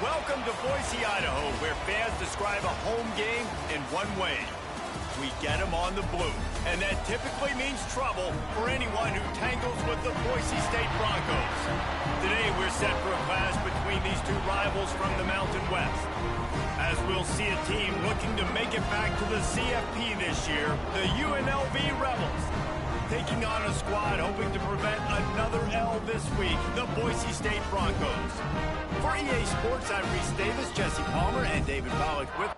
Welcome to Boise, Idaho, where fans describe a home game in one way. We get them on the blue, and that typically means trouble for anyone who tangles with the Boise State Broncos. Today, we're set for a clash between these two rivals from the Mountain West. As we'll see a team looking to make it back to the CFP this year, the UNLV Rebels. Taking on a squad hoping to prevent another L this week, the Boise State Broncos. For EA Sports, I'm Reese Davis, Jesse Palmer, and David Pollack with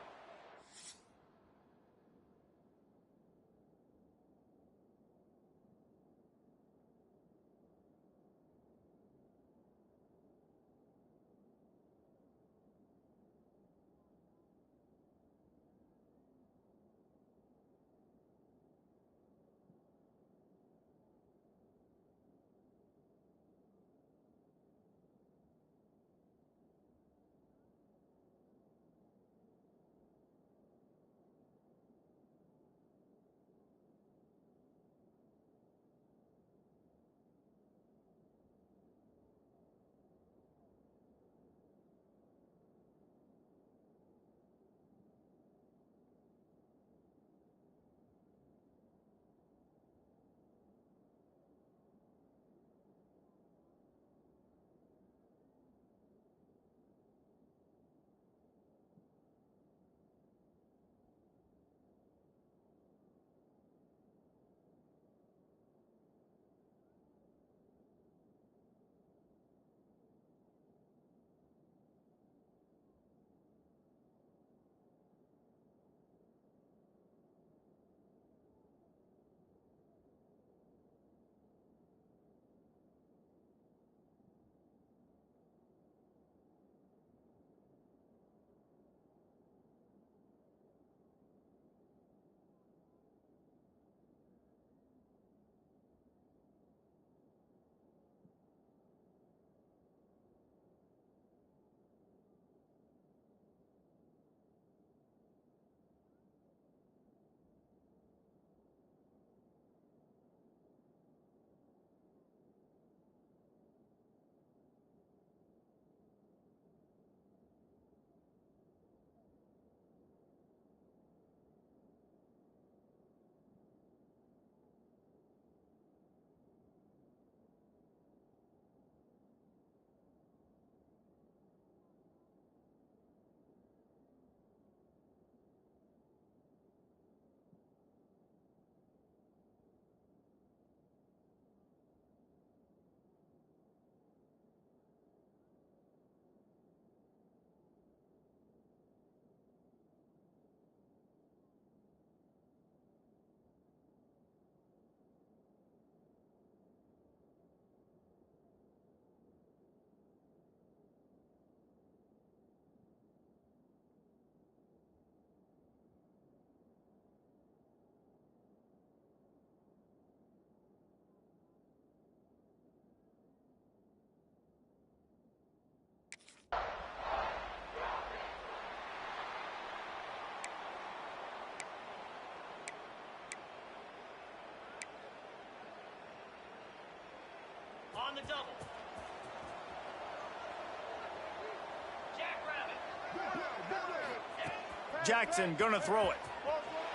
Jackson gonna throw it.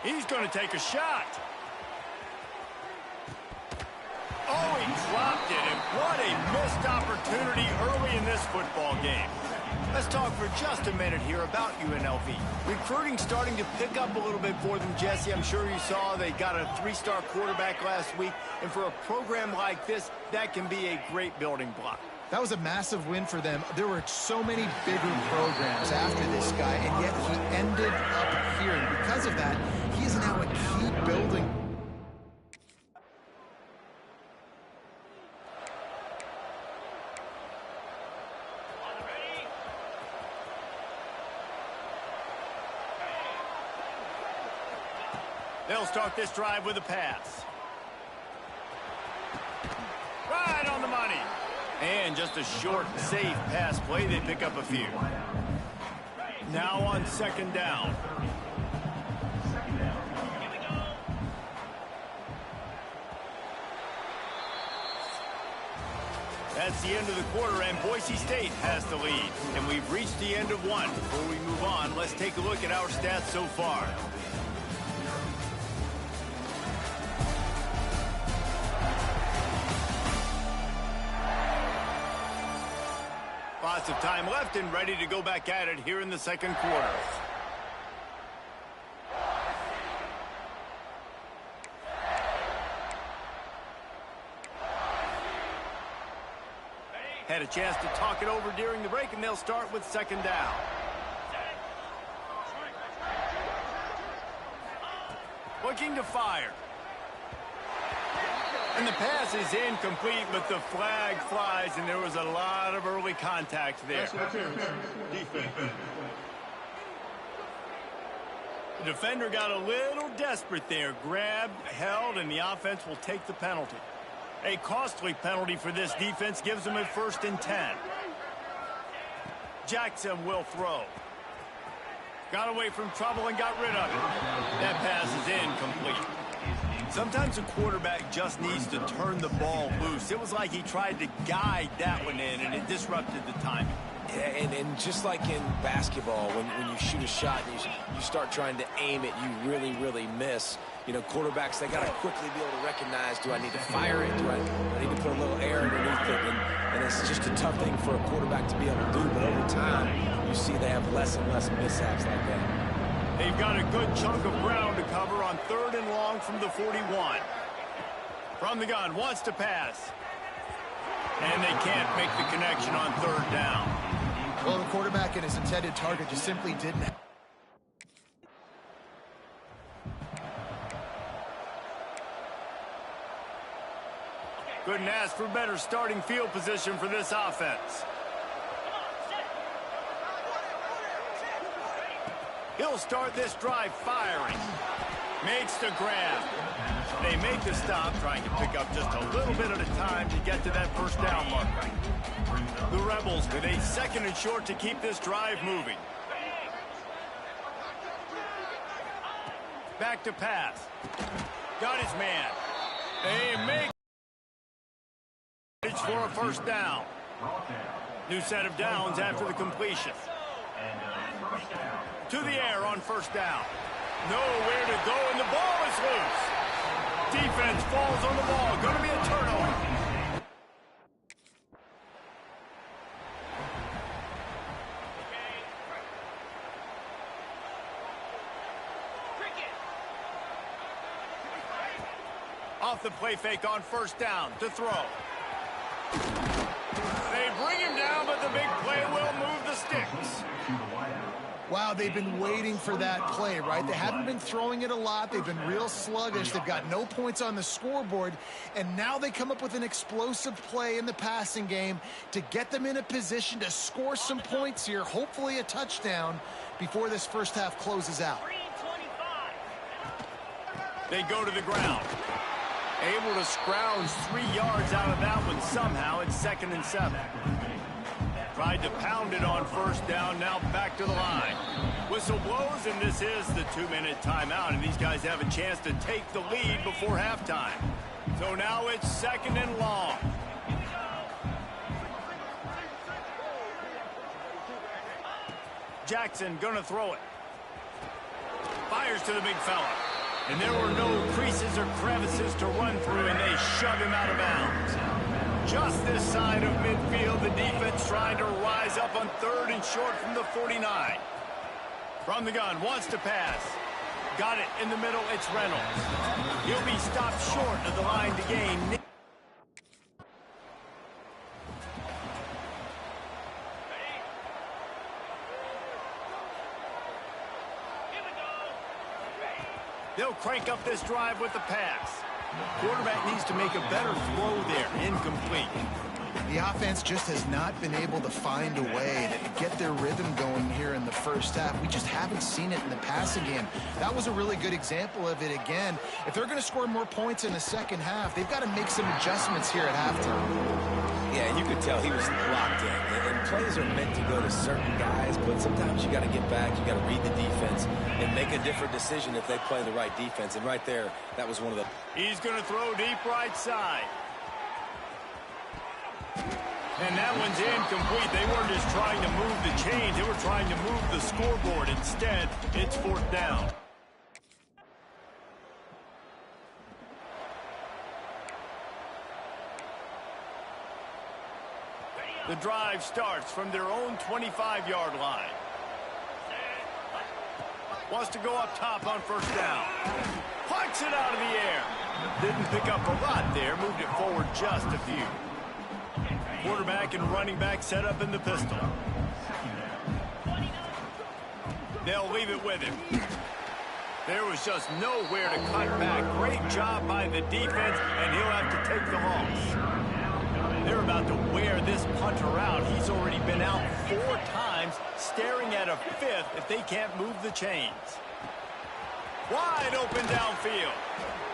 He's gonna take a shot. Oh, he dropped it, and what a missed opportunity early in this football game. Let's talk for just a minute here about UNLV. Recruiting starting to pick up a little bit for them, Jesse. I'm sure you saw they got a 3-star quarterback last week, and for a program like this, that can be a great building block. That was a massive win for them. There were so many bigger programs after this guy, and yet he ended up here. And because of that, he is now a key building. They'll start this drive with a pass. Right on the money. And just a short, safe pass play. They pick up a few. Now on second down. That's the end of the quarter, and Boise State has the lead. And we've reached the end of one. Before we move on, let's take a look at our stats so far. Lots of time left and ready to go back at it here in the second quarter. Had a chance to talk it over during the break, and they'll start with second down. Looking to fire. And the pass is incomplete, but the flag flies, and there was a lot of early contact there. Defense. The defender got a little desperate there. Grabbed, held, and the offense will take the penalty. A costly penalty for this defense gives them a 1st and 10. Jackson will throw. Got away from trouble and got rid of it. That pass is incomplete. Sometimes a quarterback just needs to turn the ball loose. It was like he tried to guide that one in, and it disrupted the timing. Yeah, and just like in basketball, when you shoot a shot and you start trying to aim it, you really miss. You know, quarterbacks, they got to quickly be able to recognize, do I need to fire it? Do I need to put a little air underneath it? And it's just a tough thing for a quarterback to be able to do. But over time, you see they have less and less mishaps like that. They've got a good chunk of ground to cover on 3rd and long from the 41. From the gun, wants to pass. And they can't make the connection on 3rd down. Well, the quarterback and his intended target just simply didn't. Couldn't ask for better starting field position for this offense. He'll start this drive firing. Makes the grab. They make the stop, trying to pick up just a little bit at a time to get to that 1st down marker. The Rebels with a 2nd and short to keep this drive moving. Back to pass. Got his man. They make it for a 1st down. New set of downs after the completion. To the air on 1st down. Nowhere to go, and the ball is loose. Defense falls on the ball. Going to be a turnover. Off the play fake on 1st down to throw. They bring him down, but the big play will move the sticks. Wow, they've been waiting for that play, right? They haven't been throwing it a lot. They've been real sluggish. They've got no points on the scoreboard. And now they come up with an explosive play in the passing game to get them in a position to score some points here, hopefully a touchdown, before this 1st half closes out. They go to the ground. Able to scrounge 3 yards out of that one somehow. It's 2nd and 7. Tried to pound it on 1st down, now back to the line. Whistle blows, and this is the 2-minute timeout, and these guys have a chance to take the lead before halftime. So now it's 2nd and long. Jackson gonna throw it. Fires to the big fella. And there were no creases or crevices to run through, and they shove him out of bounds. Just this side of midfield, the defense trying to rise up on 3rd and short from the 49. From the gun, wants to pass. Got it in the middle, it's Reynolds. He'll be stopped short of the line to gain. They'll crank up this drive with the pass. Quarterback needs to make a better throw there. Incomplete. The offense just has not been able to find a way to get their rhythm going here in the first half. We just haven't seen it in the passing game. That was a really good example of it again. If they're going to score more points in the second half, they've got to make some adjustments here at halftime. Yeah, and you could tell he was locked in. And plays are meant to go to certain guys, but sometimes you got to get back, you got to read the defense, and make a different decision if they play the right defense. And right there, that was one of the... He's going to throw deep right side. And that one's incomplete. They weren't just trying to move the chains, they were trying to move the scoreboard. Instead, it's 4th down. The drive starts from their own 25-yard line. Wants to go up top on 1st down. Punts it out of the air. Didn't pick up a lot there. Moved it forward just a few. Quarterback and running back set up in the pistol. They'll leave it with him. There was just nowhere to cut back. Great job by the defense, and he'll have to take the loss. They're about to wear this punter out. He's already been out 4 times, staring at a 5th if they can't move the chains. Wide open downfield.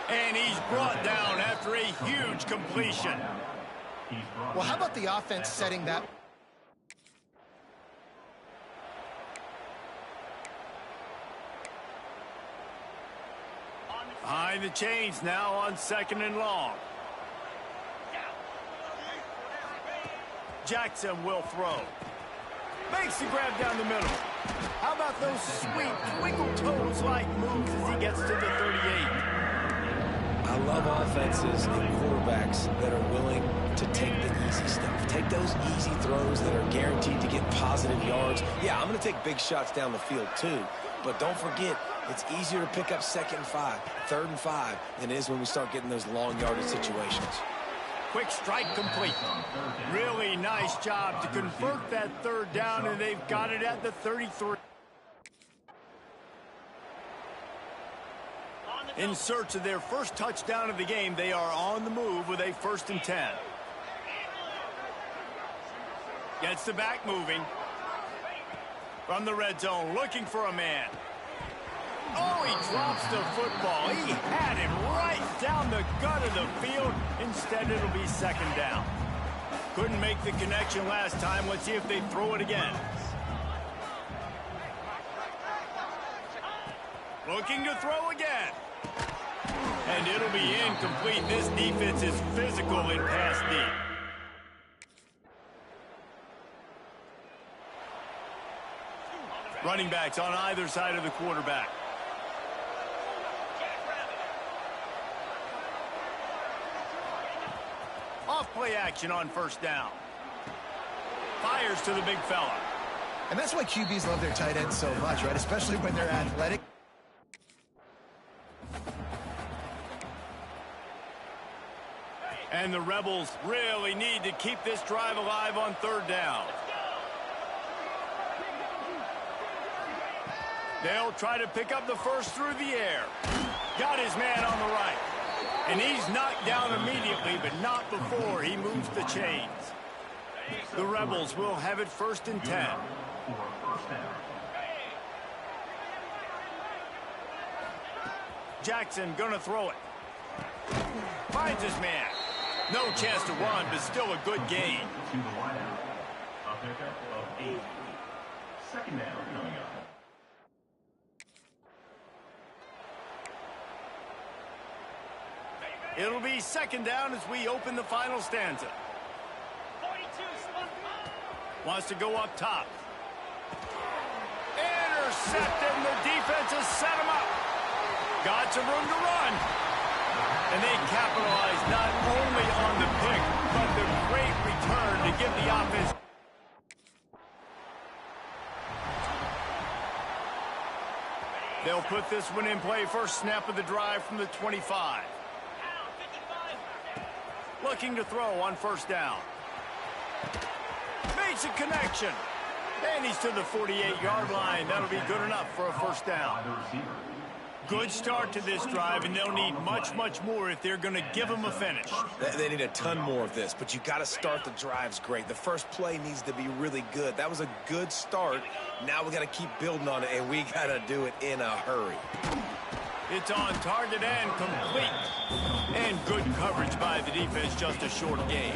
And he's brought down after a huge completion. Well, how about the offense setting that? Behind the chains now on 2nd and long. Jackson will throw. Makes the grab down the middle. How about those sweet twinkle toes-like moves as he gets to the 38? I love offenses and quarterbacks that are willing to take the easy stuff. Take those easy throws that are guaranteed to get positive yards. Yeah, I'm going to take big shots down the field too. But don't forget, it's easier to pick up 2nd and 5, 3rd and 5 than it is when we start getting those long yardage situations. Quick strike complete. Really nice job to convert that 3rd down, and they've got it at the 33. In search of their first touchdown of the game, they are on the move with a 1st and 10. Gets the back moving. From the red zone, looking for a man. Oh, he drops the football. He had it right down the gut of the field. Instead, it'll be 2nd down. Couldn't make the connection last time. Let's see if they throw it again. Looking to throw again. And it'll be incomplete. This defense is physical in pass deep. Running backs on either side of the quarterback. Off play action on 1st down. Fires to the big fella. And that's why QBs love their tight ends so much, right? Especially when they're athletic. And the Rebels really need to keep this drive alive on 3rd down. They'll try to pick up the first through the air. Got his man on the right. And he's knocked down immediately, but not before he moves the chains. The Rebels will have it 1st and 10. Jackson gonna throw it. Finds his man. No chance to run, but still a good gain. To the wideout. A pickup of 8. 2nd down coming up. It'll be 2nd down as we open the final stanza. Wants to go up top. intercepted, and the defense has set him up. Got some room to run. And they capitalize not only on the pick, but the great return to give the offense. They'll put this one in play. First snap of the drive from the 25. Looking to throw on first down. Makes a connection. And he's to the 48-yard line. That'll be good enough for a first down. Good start to this drive, and they'll need much, much more if they're going to give them a finish. They need a ton more of this, but you got to start the drives great. The first play needs to be really good. That was a good start. Now we got to keep building on it, and we got to do it in a hurry. It's on target and complete. And good coverage by the defense, just a short gain.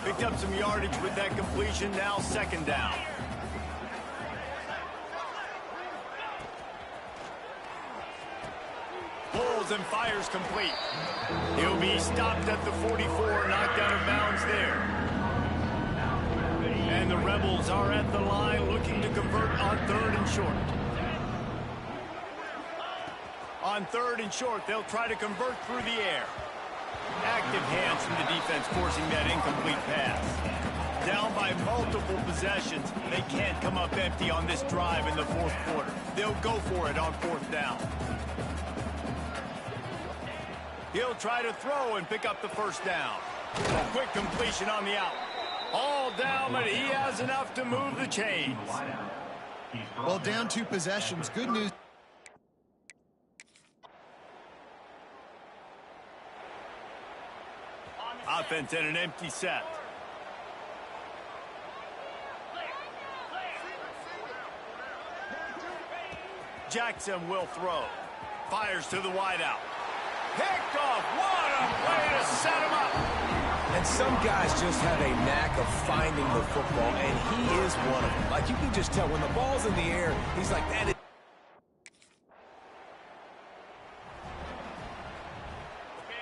Picked up some yardage with that completion, now second down. Pulls and fires complete. He'll be stopped at the 44, knocked out of bounds there. And the Rebels are at the line looking to convert on third and short. On third and short, they'll try to convert through the air. Active hands from the defense forcing that incomplete pass. Down by multiple possessions, they can't come up empty on this drive in the fourth quarter. They'll go for it on fourth down. He'll try to throw and pick up the first down. A quick completion on the out. All down, but he has enough to move the chains. Well, down 2 possessions. Good news. Offense in an empty set. Jackson will throw. Fires to the wideout. Picked off. What a way to set him up. And some guys just have a knack of finding the football, and he is one of them. Like, you can just tell when the ball's in the air, he's like, that is.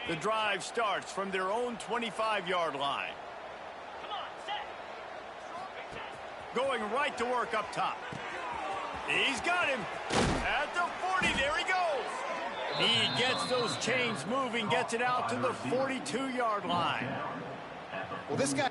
The drive starts from their own 25-yard line. Going right to work up top. He's got him. At the 40, there he goes. He gets those chains moving, gets it out to the 42-yard line. Well, this guy...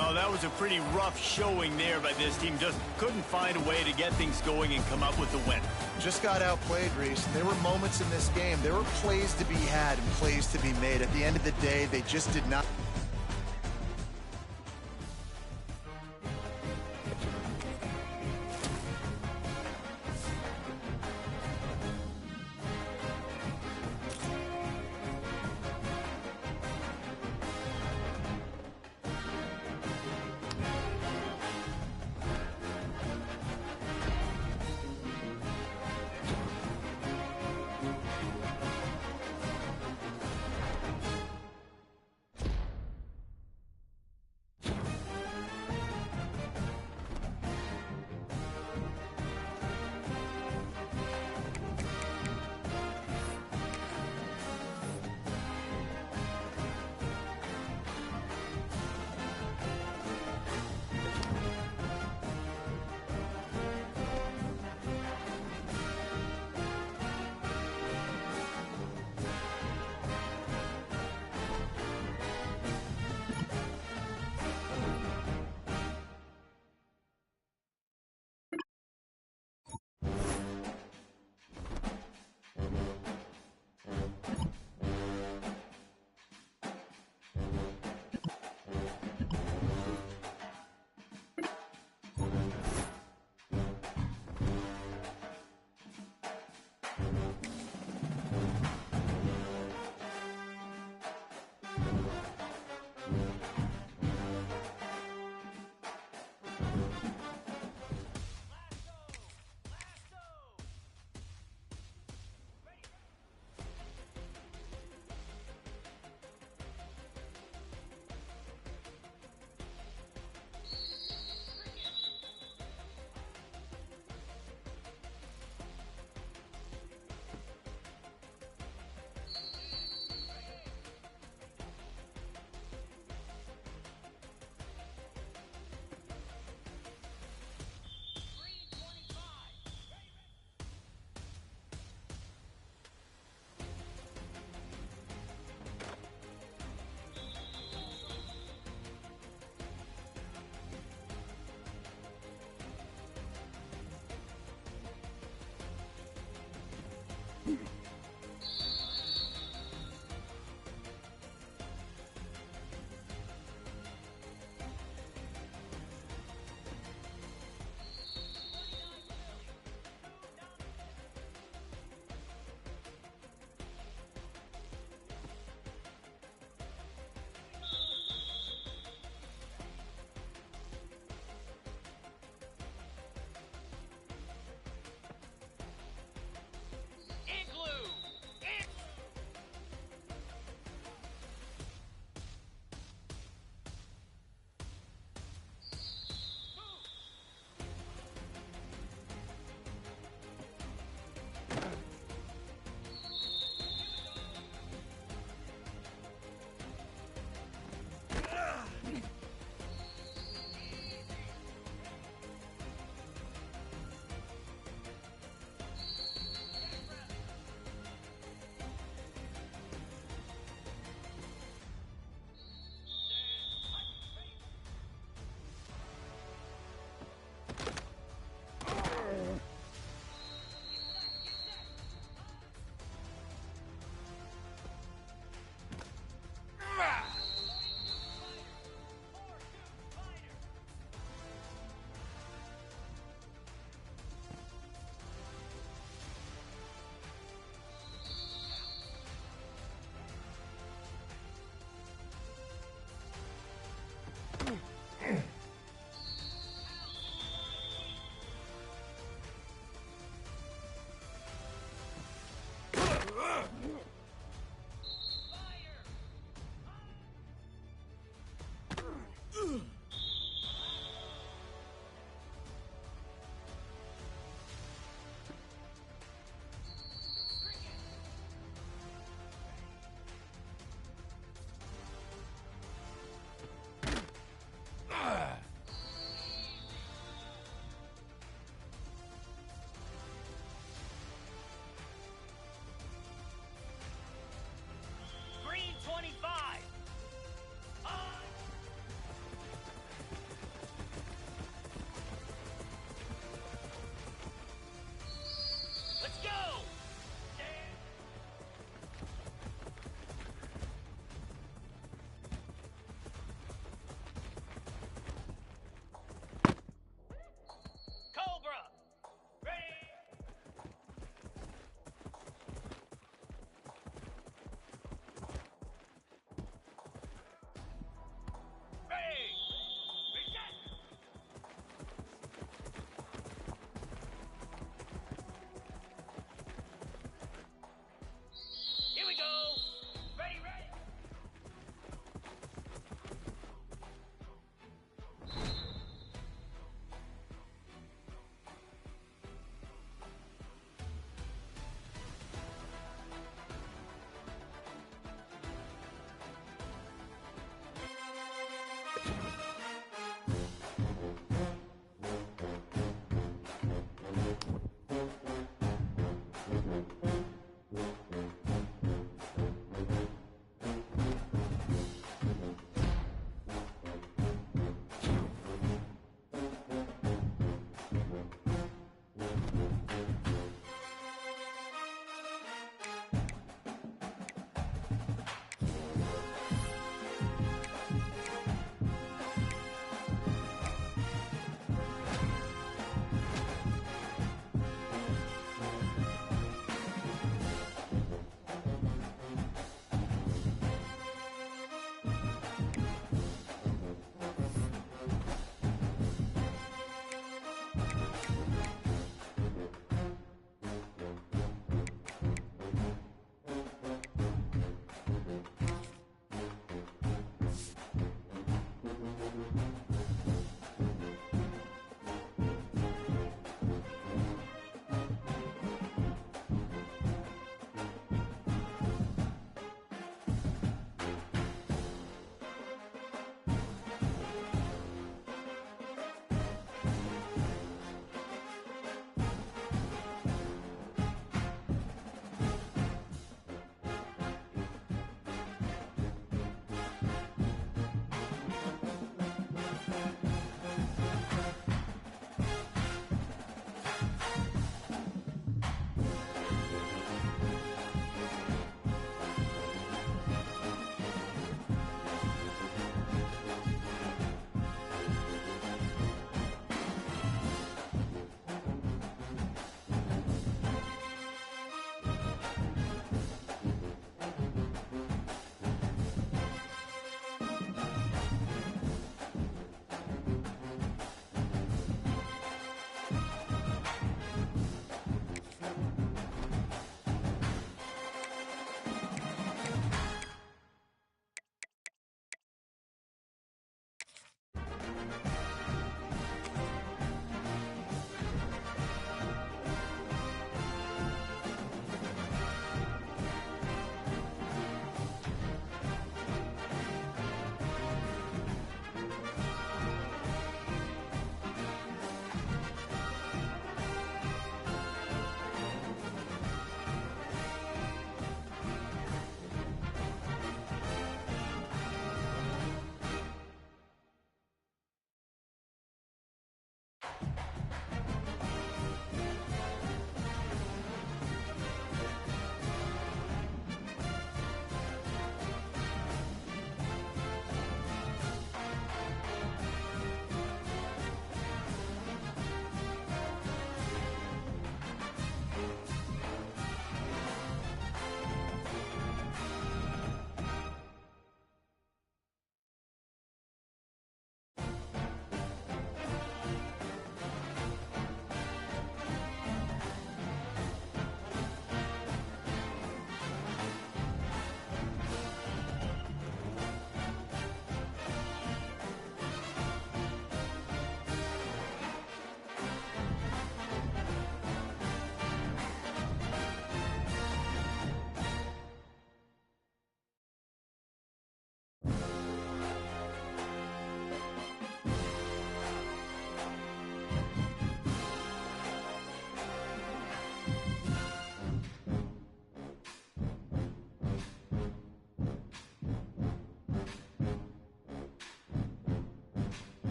Oh, that was a pretty rough showing there by this team. Just couldn't find a way to get things going and come up with the win. Just got outplayed, Reese. There were moments in this game. There were plays to be had and plays to be made. At the end of the day, they just did not...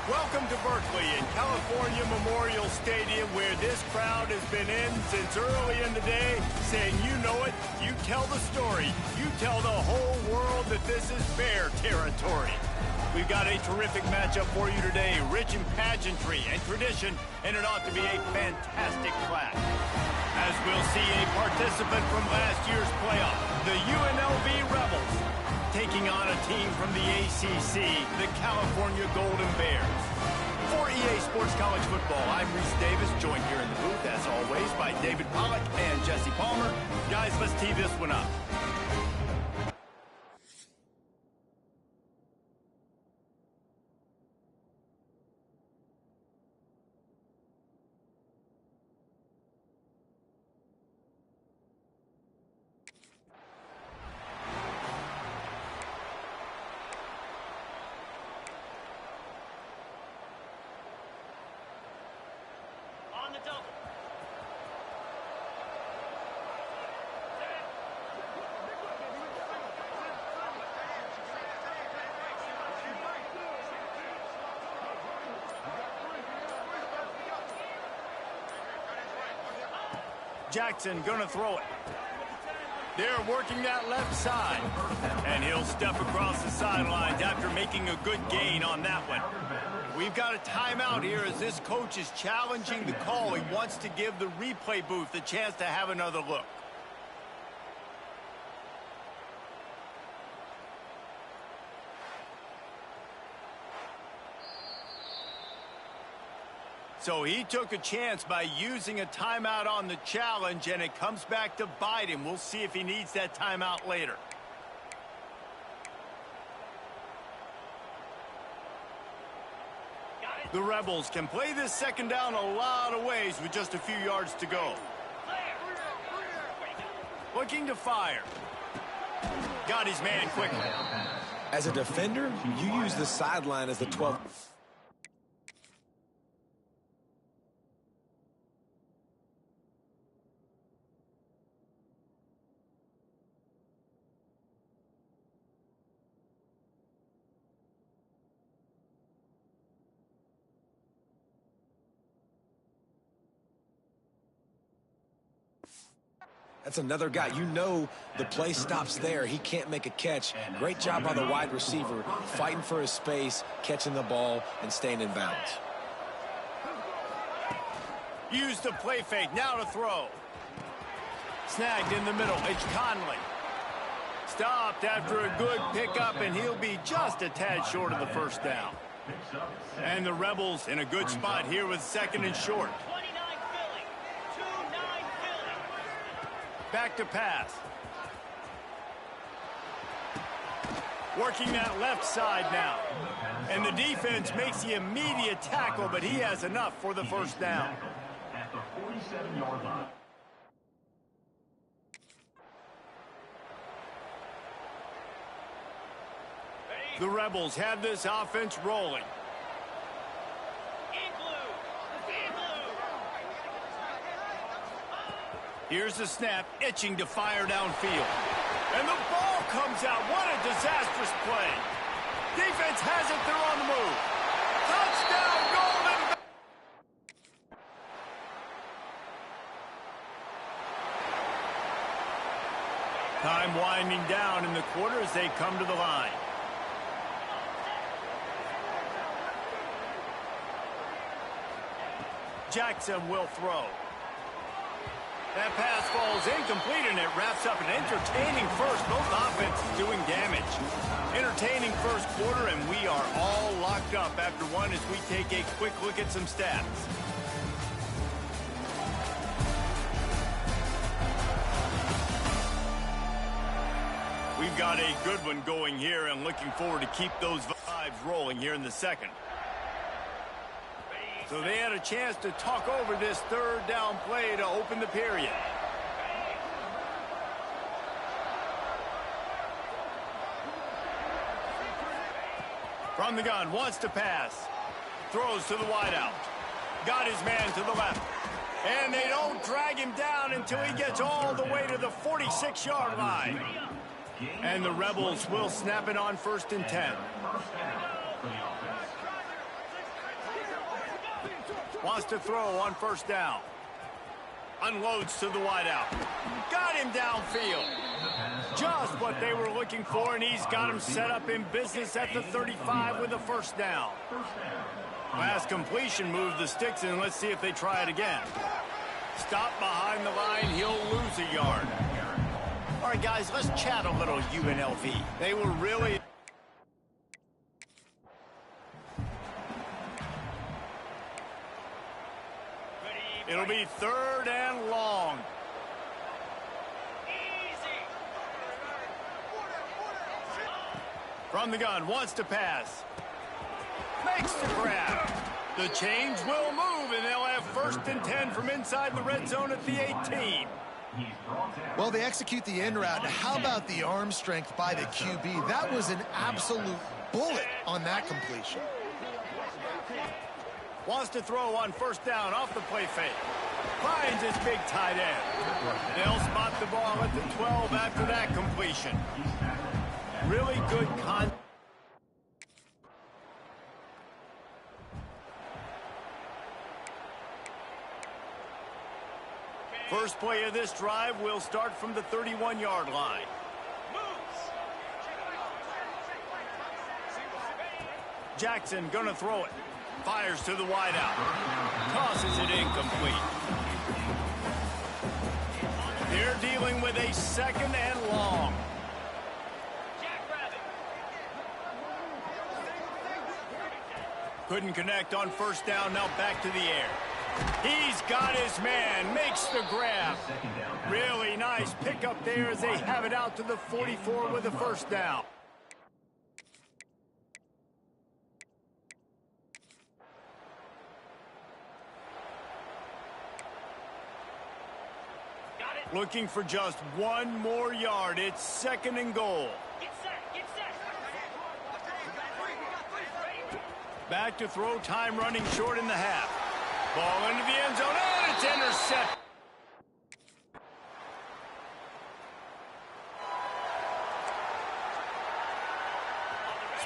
Welcome to Berkeley in California Memorial Stadium, where this crowd has been in since early in the day, saying you know it, you tell the story, you tell the whole world that this is Bear territory. We've got a terrific matchup for you today, rich in pageantry and tradition, and it ought to be a fantastic clash. As we'll see a participant from last year's playoff, the UNLV Rebels, taking on a team from the ACC, the California Golden Bears. For EA Sports College Football, I'm Reese Davis, joined here in the booth, as always, by David Pollack and Jesse Palmer. Guys, let's tee this one up. On the double. Jackson gonna throw it. They're working that left side. And he'll step across the sidelines after making a good gain on that one. We've got a timeout here as this coach is challenging the call. He wants to give the replay booth a chance to have another look. So he took a chance by using a timeout on the challenge, and it comes back to bite him. We'll see if he needs that timeout later. The Rebels can play this second down a lot of ways with just a few yards to go. Looking to fire. Got his man quickly. As a defender, you use the sideline as the 12th. That's another guy. You know the play stops there. He can't make a catch. Great job by the wide receiver, fighting for his space, catching the ball, and staying in bounds. Use the play fake. Now to throw. Snagged in the middle. It's Conley. Stopped after a good pickup, and he'll be just a tad short of the first down. And the Rebels in a good spot here with second and short. Back to pass. Working that left side now. And the defense makes the immediate tackle, but he has enough for the first down. At the 47-yard line. The Rebels have this offense rolling. Here's the snap, itching to fire downfield. And the ball comes out. What a disastrous play. Defense has it. They're on the move. Touchdown, Golden. Time winding down in the quarter as they come to the line. Jackson will throw. That pass falls incomplete, and it wraps up an entertaining first. Both offenses doing damage. Entertaining first quarter, and we are all locked up after one as we take a quick look at some stats. We've got a good one going here, and looking forward to keep those vibes rolling here in the second. So they had a chance to talk over this third down play to open the period. From the gun, wants to pass. Throws to the wideout. Got his man to the left. And they don't drag him down until he gets all the way to the 46-yard line. And the Rebels will snap it on 1st and 10. Wants to throw on first down. Unloads to the wideout. Got him downfield. Just what they were looking for, and he's got him set up in business at the 35 with a first down. Last completion moved the sticks in. Let's see if they try it again. Stop behind the line. He'll lose a yard. All right, guys, let's chat a little UNLV. They were really... It'll be 3rd and long. From the gun, wants to pass. Makes the grab. The change will move, and they'll have 1st and 10 from inside the red zone at the 18. Well, they execute the in route. Now, how about the arm strength by the QB? That was an absolute bullet on that completion. Wants to throw on first down off the play fake. Finds his big tight end. They'll spot the ball at the 12 after that completion. Really good First play of this drive will start from the 31-yard line. Jackson gonna throw it. Fires to the wideout. Tosses it incomplete. They're dealing with a 2nd and long. Couldn't connect on first down. Now back to the air. He's got his man. Makes the grab. Really nice pickup there as they have it out to the 44 with a first down. Looking for just 1 more yard. It's 2nd and goal. Back to throw, time running short in the half. Ball into the end zone, and it's intercepted.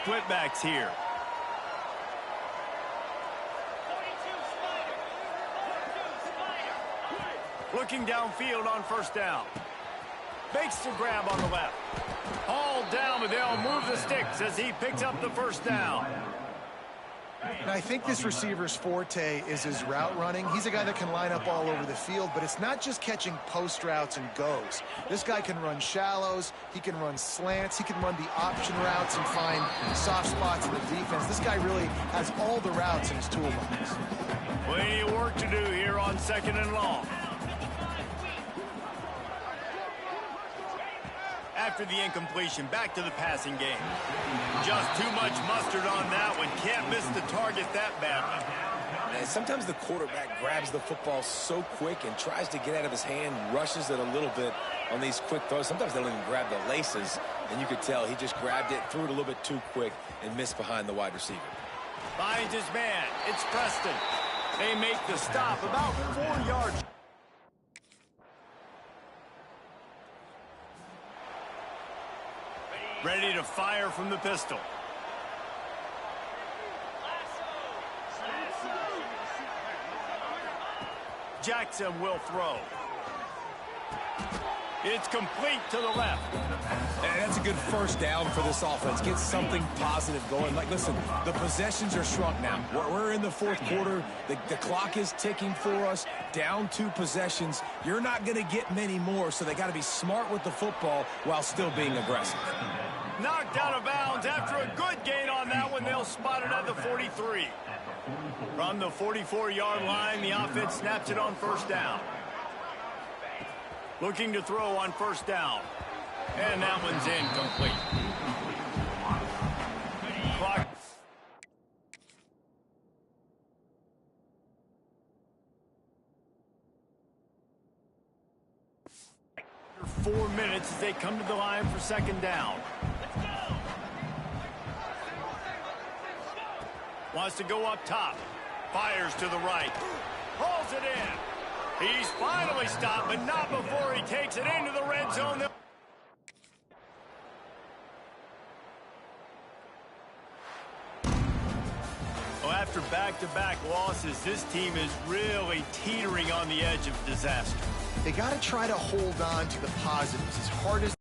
Split backs here. Looking downfield on first down. Makes the grab on the left. Hauled down, but they'll move the sticks as he picks up the first down. And I think this receiver's forte is his route running. He's a guy that can line up all over the field, but it's not just catching post routes and goes. This guy can run shallows, he can run slants, he can run the option routes and find soft spots in the defense. This guy really has all the routes in his toolbox. Plenty of work to do here on 2nd and long. After the incompletion, back to the passing game. Just too much mustard on that one. Can't miss the target that badly. And sometimes the quarterback grabs the football so quick and tries to get out of his hand, rushes it a little bit on these quick throws. Sometimes they don't even grab the laces, and you could tell he just grabbed it, threw it a little bit too quick, and missed behind the wide receiver. Finds his man. It's Preston. They make the stop about 4 yards. Ready to fire from the pistol. Jackson will throw. It's complete to the left. And that's a good first down for this offense. Get something positive going. Like, listen, the possessions are shrunk now. We're in the 4th quarter. The clock is ticking for us. Down 2 possessions. You're not going to get many more, so they got to be smart with the football while still being aggressive. Knocked out of bounds after a good gain on that one. They'll spot it at the 43. From the 44-yard line, the offense snaps it on first down. Looking to throw on first down. And that one's incomplete. Clock. 4 minutes as they come to the line for 2nd down. Wants to go up top. Fires to the right. Hauls it in. He's finally stopped, but not before he takes it into the red zone. Well, After back-to-back losses, this team is really teetering on the edge of disaster. They got to try to hold on to the positives as hard as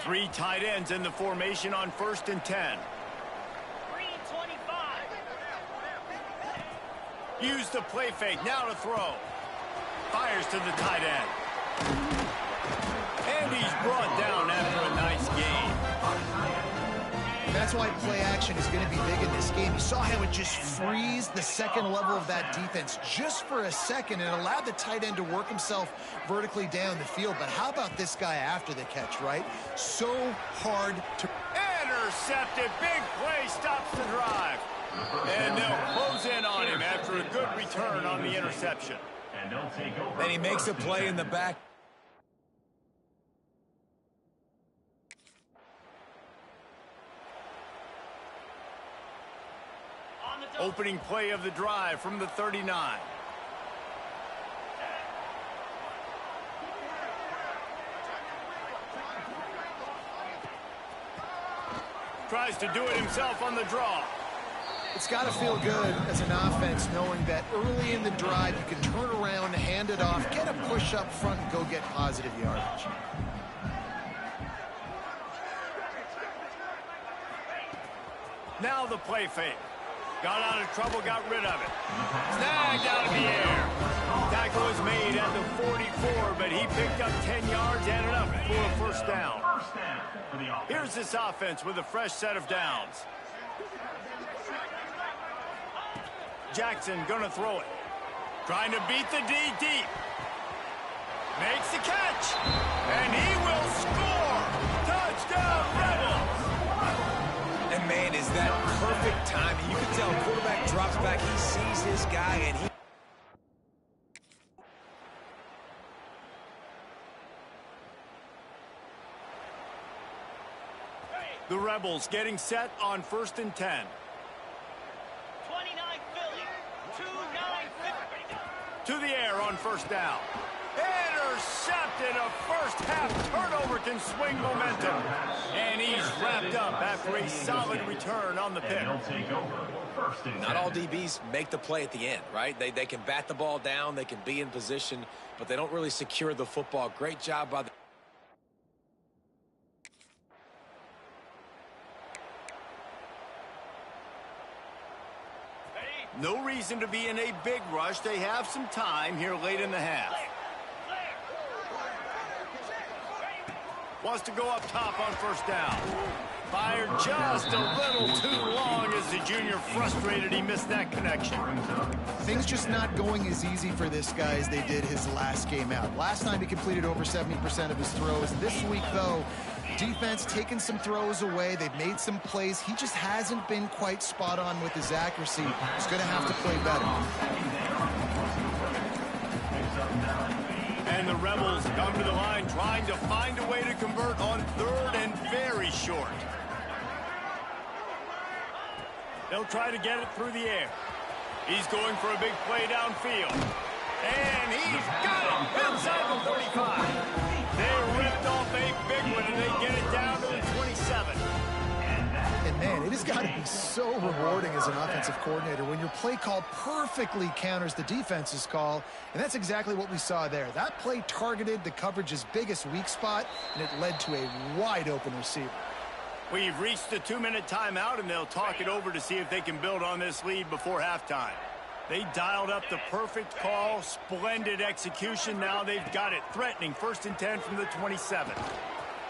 Three tight ends in the formation on 1st and 10. 325. Use the play fake, now to throw. Fires to the tight end. And he's brought down after a nice gain. That's why play action is going to be big in this game. You saw how it just frees the second level of that defense just for a second and allowed the tight end to work himself vertically down the field. But how about this guy after the catch, right? So hard to... Intercepted. Big play stops the drive. And they'll close in on him after a good return on the interception. And they'll take over. And he makes a play in the back. Opening play of the drive from the 39. Tries to do it himself on the draw. It's got to feel good as an offense knowing that early in the drive you can turn around, hand it off, get a push up front, and go get positive yardage. Now the play fake. Got out of trouble, got rid of it. Snagged out of the air. Tackle was made at the 44, but he picked up 10 yards and enough for a first down. Here's this offense with a fresh set of downs. Jackson gonna throw it. Trying to beat the D deep. Makes the catch. And he will score. Touchdown, Rebels. And, man, is that perfect timing. You can tell quarterback drops back. He sees his guy, and he... The Rebels getting set on 1st and 10. 29 Philly, 2-9 To the air on first down. Intercepted. A first half turnover can swing momentum. And he's wrapped up after a solid return on the pick. Not all DBs make the play at the end, right? They can bat the ball down, they can be in position, but they don't really secure the football. Great job by the... No reason to be in a big rush. They have some time here late in the half. Wants to go up top on first down. Fired just a little too long as the junior frustrated he missed that connection. Things just not going as easy for this guy as they did his last game out. Last time he completed over 70% of his throws. This week, though, defense taking some throws away. They've made some plays. He just hasn't been quite spot on with his accuracy. He's going to have to play better. And the Rebels come to the line trying to find a way to convert on 3rd and very short. They'll try to get it through the air. He's going for a big play downfield. And he's got it inside the 35. They ripped off a big one, and they get it down to the 27. And, man, it has got to be so rewarding as an offensive coordinator when your play call perfectly counters the defense's call, and that's exactly what we saw there. That play targeted the coverage's biggest weak spot, and it led to a wide-open receiver. We've reached the 2-minute timeout, and they'll talk it over to see if they can build on this lead before halftime. They dialed up the perfect call, splendid execution. Now they've got it threatening 1st and 10 from the 27.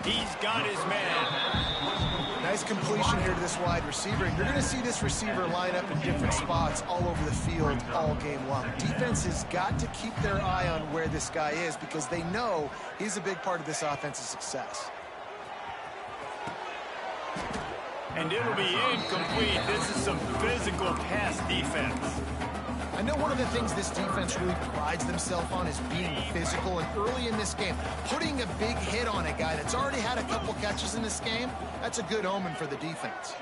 He's got his man. Nice completion here to this wide receiver. And you're going to see this receiver line up in different spots all over the field all game long. Defense has got to keep their eye on where this guy is because they know he's a big part of this offense's success. And it'll be incomplete. This is some physical pass defense. I know one of the things this defense really prides themselves on is being physical, and early in this game, putting a big hit on a guy that's already had a couple catches in this game, that's a good omen for the defense.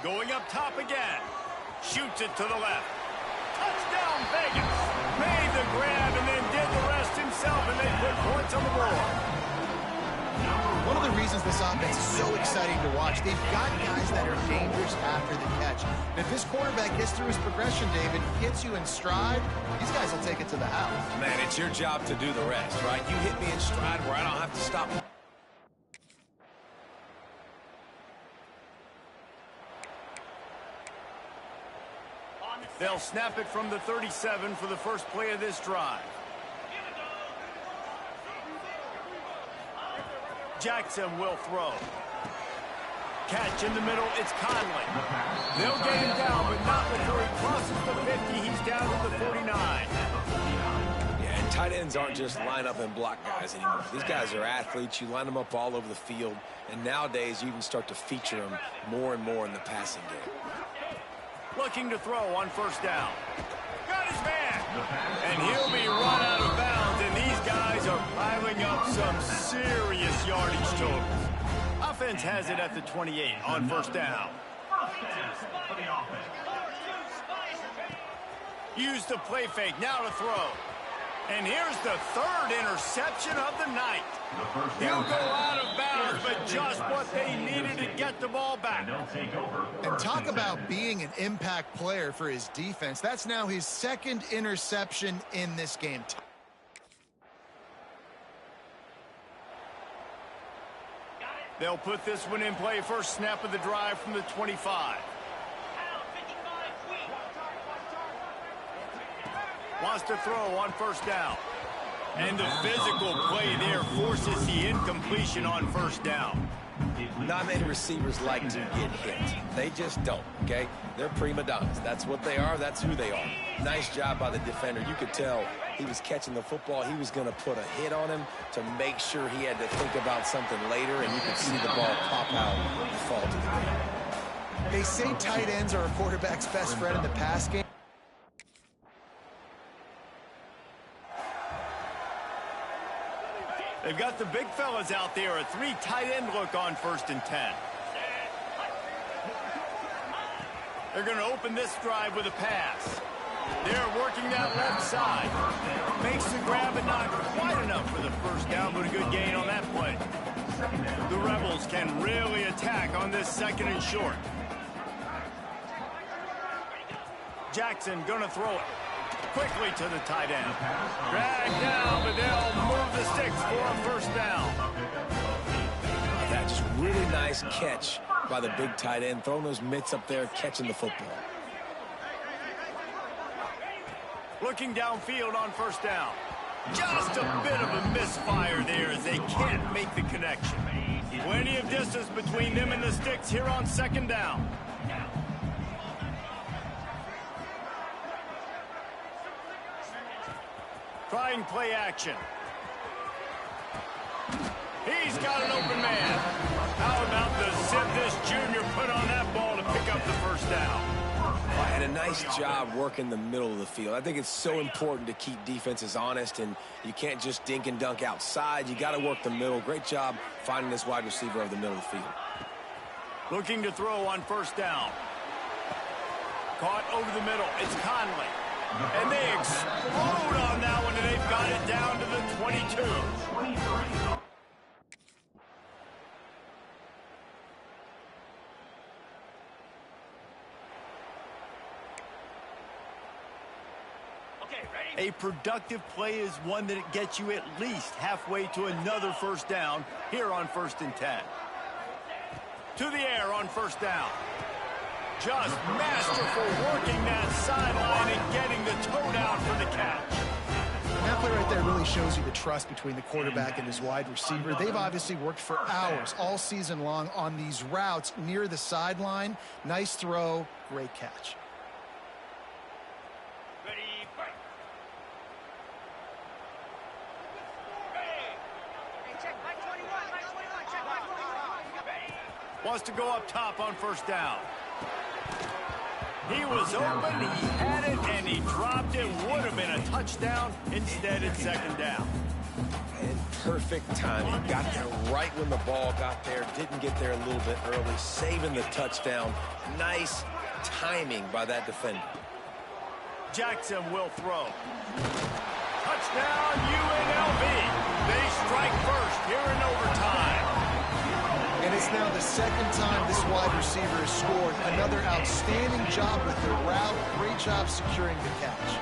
Going up top again. Shoots it to the left. Touchdown, Vegas. Made the grab and then did the rest himself, and they put points on the board. One of the reasons this offense is so exciting to watch, they've got guys that are dangerous after the catch. And if this quarterback gets through his progression, David, hits you in stride, these guys will take it to the house. Man, it's your job to do the rest, right? You hit me in stride where I don't have to stop. They'll snap it from the 37 for the first play of this drive. Jackson will throw. Catch in the middle, it's Conley. They'll get him down, but not before he crosses the 50. He's down to the 49. Yeah, and tight ends aren't just line up and block guys anymore. These guys are athletes. You line them up all over the field, and nowadays you can start to feature them more and more in the passing game. Looking to throw on first down. Got his man. And he'll be run out of bounds, and these guys are piling up some serious yardage totals. Offense has it at the 28 on first down. Use the play fake now to throw. And here's the third interception of the night. He'll go out of bounds, but just what they needed to get the ball back. And talk about being an impact player for his defense. That's now his second interception in this game. They'll put this one in play first snap of the drive from the 25. Wants to throw on first down. And the physical play there forces the incompletion on first down. Not many receivers like to get hit. They just don't, okay? They're prima donnas. That's what they are. That's who they are. Nice job by the defender. You could tell he was catching the football. He was going to put a hit on him to make sure he had to think about something later, and you could see the ball pop out and fall to the ground. They say tight ends are a quarterback's best friend in the pass game. They've got the big fellas out there. A 3 tight end look on 1st and 10. They're going to open this drive with a pass. They're working that left side. Makes the grab, but not quite enough for the first down, but a good gain on that play. The Rebels can really attack on this 2nd and short. Jackson going to throw it quickly to the tight end. Drag down, but they'll move the sticks for a first down. That's just really nice catch by the big tight end, throwing those mitts up there, catching the football. Looking downfield on first down. Just a bit of a misfire there as they can't make the connection. Plenty of distance between them and the sticks here on 2nd down. Trying play action. He's got an open man. How about the zip this junior put on that ball to pick up the first down? And a nice job working the middle of the field. I think it's so important to keep defenses honest, and you can't just dink and dunk outside. You got to work the middle. Great job finding this wide receiver of the middle of the field. Looking to throw on first down. Caught over the middle. It's Conley. And they explode on that one, and they've got it down to the 22. A productive play is one that it gets you at least halfway to another first down here on 1st and 10. To the air on first down. Just masterful working that sideline and getting the toe down for the catch. And that play right there really shows you the trust between the quarterback and his wide receiver. They've obviously worked for hours all season long on these routes near the sideline. Nice throw, great catch. Wants to go up top on first down. He was open, he had it, and he dropped it. Would have been a touchdown. Instead, it's 2nd down. And perfect timing. Got there right when the ball got there. Didn't get there a little bit early. Saving the touchdown. Nice timing by that defender. Jackson will throw. Touchdown, UNLV. They strike first here in overtime. And it's now the 2nd time this wide receiver has scored. Another outstanding job with the route. Great job securing the catch.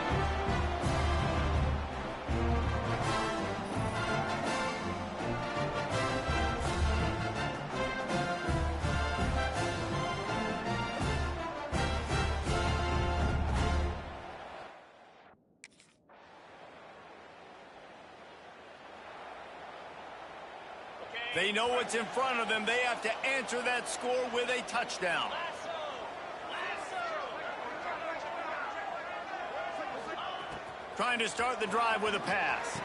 They know what's in front of them. They have to answer that score with a touchdown. Trying to start the drive with a pass.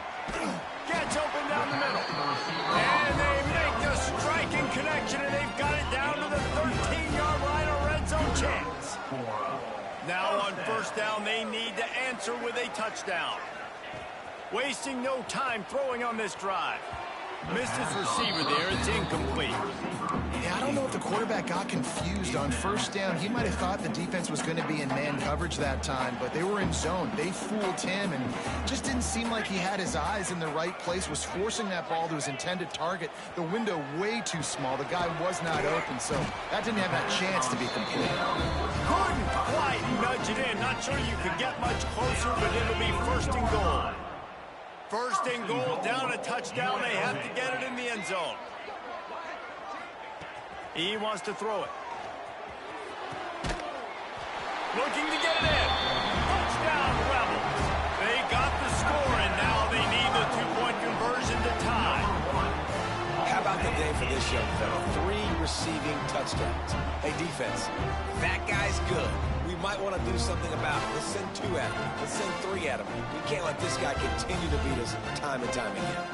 Gets open down the middle. And they make the striking connection, and they've got it down to the 13-yard line, a red zone chance. Now on first down, they need to answer with a touchdown. Wasting no time throwing on this drive. Missed his receiver there. It's incomplete. Yeah, I don't know if the quarterback got confused on first down. He might have thought the defense was going to be in man coverage that time, but they were in zone. They fooled him and just didn't seem like he had his eyes in the right place, was forcing that ball to his intended target. The window way too small. The guy was not open, so that didn't have that chance to be complete. Couldn't quite nudge it in. Not sure you could get much closer, but it'll be first and goal. First and goal, down a touchdown. They have to get it in the end zone. He wants to throw it. Looking to get it in. Touchdown, Rebels. They got the score, and now they need the two-point conversion to tie. How about the day for this young fella? 3 receiving touchdowns. Hey, defense, that guy's good. We might want to do something about it. Let's send 2 at him. Let's send 3 at him. We can't let this guy continue to beat us time and time again.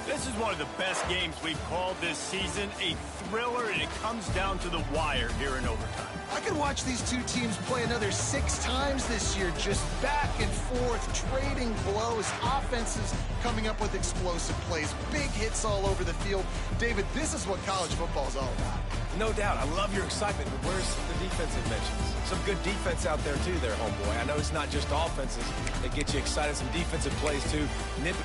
This is one of the best games we've called this season, a thriller, and it comes down to the wire here in overtime. I could watch these two teams play another 6 times this year, just back and forth, trading blows, offenses coming up with explosive plays, big hits all over the field. David, this is what college football is all about. No doubt. I love your excitement, but where's the defensive mentions? Some good defense out there, too, there, homeboy. I know it's not just offenses that get you excited. Some defensive plays, too. Nip